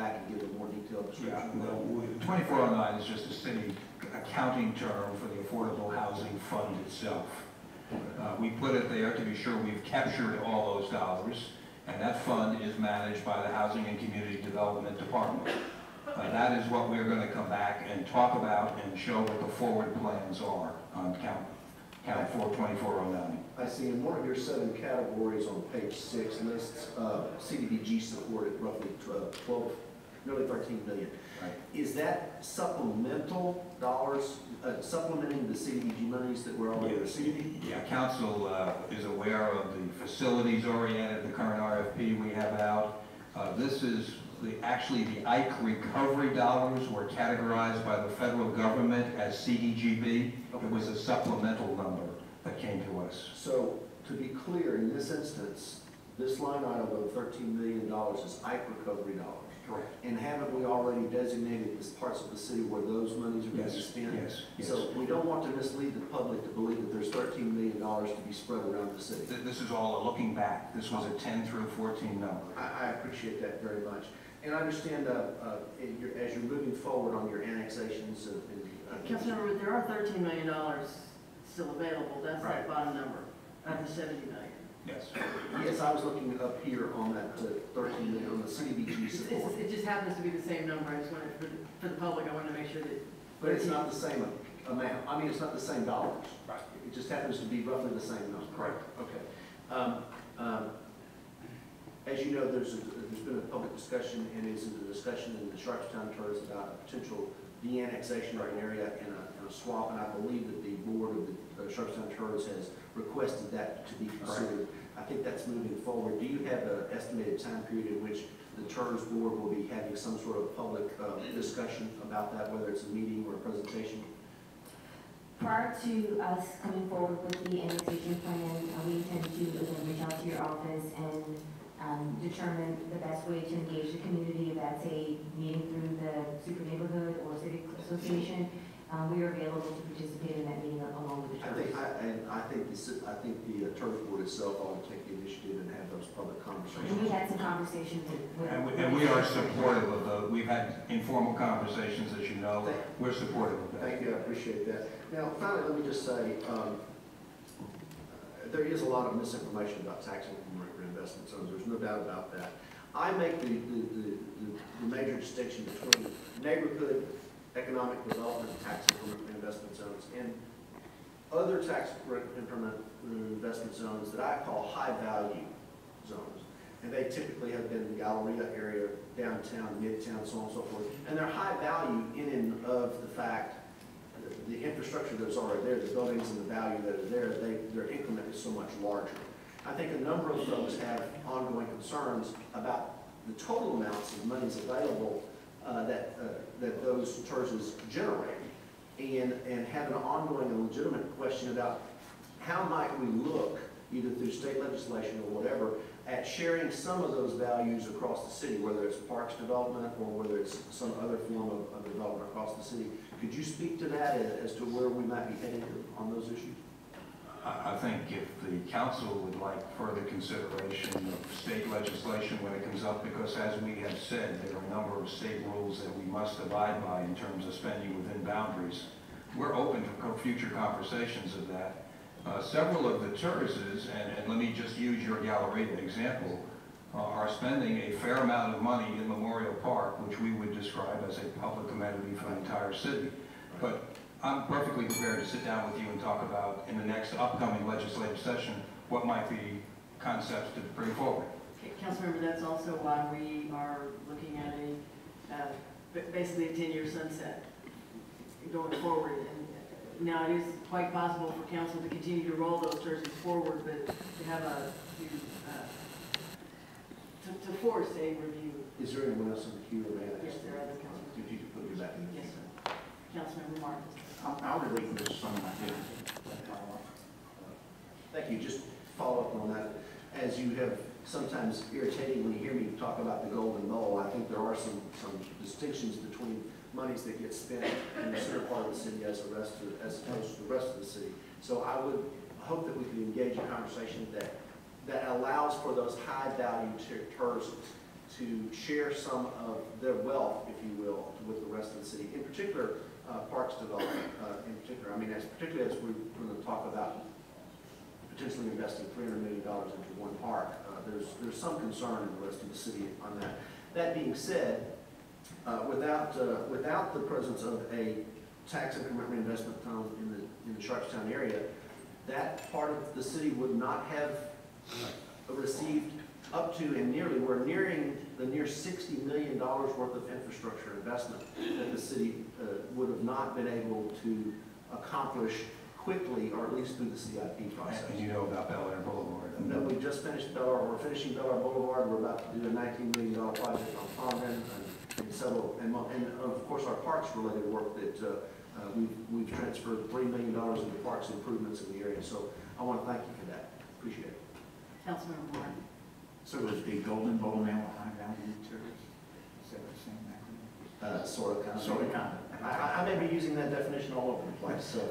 back and give a more detailed description? Yeah, well, 2409 is just a city accounting term for the Affordable Housing Fund itself. We put it there to be sure we've captured all those dollars, and that fund is managed by the Housing and Community Development Department. That is what we're going to come back and talk about and show what the forward plans are on count 42409. I see in one of your 7 categories on page 6 lists CDBG support at roughly 12, nearly 13 million. Right. Is that supplemental dollars, supplementing the CDBG monies that we're already receiving? Yeah, council is aware of the facilities oriented, the current RFP we have out. This is actually the Ike recovery dollars were categorized by the federal government as CDGB. It was a supplemental number that came to us. So to be clear, in this instance, this line item of $13 million is Ike recovery dollars. Correct. And haven't we already designated as parts of the city where those monies are going to be spent? Yes, yes. So we don't want to mislead the public to believe that there's $13 million to be spread around the city. This is all a looking back. This was a 10 through 14 number. I appreciate that very much. And I understand as you're moving forward on your annexations Councilmember, there are $13 million still available. That's right. That bottom number of the 70 million. Yes. Yes, I was looking up here on that 13 million on the CDBG support. It just happens to be the same number. I just wanted, for the public, I wanted to make sure that. But it's not the same amount. I mean, it's not the same dollars. Right. It just happens to be roughly the same number. Correct. Okay. As you know, there's been a public discussion and is in the discussion in the Sharpstown TIRZ about a potential de-annexation of an area in a swap, and I believe that the board of the Sharpstown TIRZ has requested that to be considered. Correct. I think that's moving forward. Do you have an estimated time period in which the TIRZ board will be having some sort of public discussion about that, whether it's a meeting or a presentation? Prior to us coming forward with the annexation plan, we intend to again reach out to your office and determine the best way to engage the community. If that's a meeting through the super neighborhood or civic association, we are available to participate in that meeting along with the TIRZ. I think the TIRZ board itself ought to take the initiative and have those public conversations. And we had some conversations And we are supportive of those. We've had informal conversations, as you know. We're supportive of that. Thank you. I appreciate that. Now, finally, let me just say, there is a lot of misinformation about tax income reinvestment zones. There's no doubt about that. I make the major distinction between neighborhood economic development tax increment investment zones and other tax increment investment zones that I call high value zones. And they typically have been in the Galleria area, downtown, midtown, so on and so forth. And they're high value in and of the fact the infrastructure that's already there, the buildings and the value that are there, their increment is so much larger. I think a number of folks have ongoing concerns about the total amounts of monies available that those TIRZs generate, and have an ongoing and legitimate question about how might we look, either through state legislation or whatever, at sharing some of those values across the city, whether it's parks development or whether it's some other form of development across the city. Could you speak to that as to where we might be heading on those issues? I think if the council would like further consideration of state legislation when it comes up, because as we have said, there are a number of state rules that we must abide by in terms of spending within boundaries. We're open to future conversations of that. Several of the TIRZs, and let me just use your Galleria example, are spending a fair amount of money in Memorial Park, which we would describe as a public amenity for the entire city. But I'm perfectly prepared to sit down with you and talk about, in the next upcoming legislative session, what might be concepts to bring forward. Okay, Councilmember, that's also why we are looking at basically a 10-year sunset going forward. And now it is quite possible for council to continue to roll those TIRZs forward, but to have to force a review. Is there anyone else in the queue? Yes, there are other councilors. If you could put your back in the Yes, sir. Councilmember Martin. I'll relinquish some of my Thank you. Just follow up on that. As you have sometimes irritatingly hear me talk about the golden bowl, I think there are some distinctions between monies that get spent in the center part of the city as opposed to the rest of the city. So I would hope that we could engage in a conversation that allows for those high value TIRZs to share some of their wealth, if you will, with the rest of the city, in particular, parks development, in particular. I mean, particularly as we're going to talk about potentially investing $300 million into one park, there's some concern in the rest of the city on that. That being said, without the presence of a tax increment reinvestment fund in the Sharpstown area, that part of the city would not have received up to and we're nearing the near $60 million worth of infrastructure investment that the city would have not been able to accomplish quickly, or at least through the CIP process. And you know about Bel Air Boulevard. No, we just finished we're finishing Bel Air Boulevard. We're about to do a $19 million project on Convent and several, and of course our parks related work that we've transferred $3 million into parks improvements in the area. So I want to thank you for that. Appreciate it. Councilmember Warren. So is the Golden Bowl now a high value tourist? Is that the same acronym? Sort of, kind of. Sort of, kind of. I may be using that definition all over the place, so.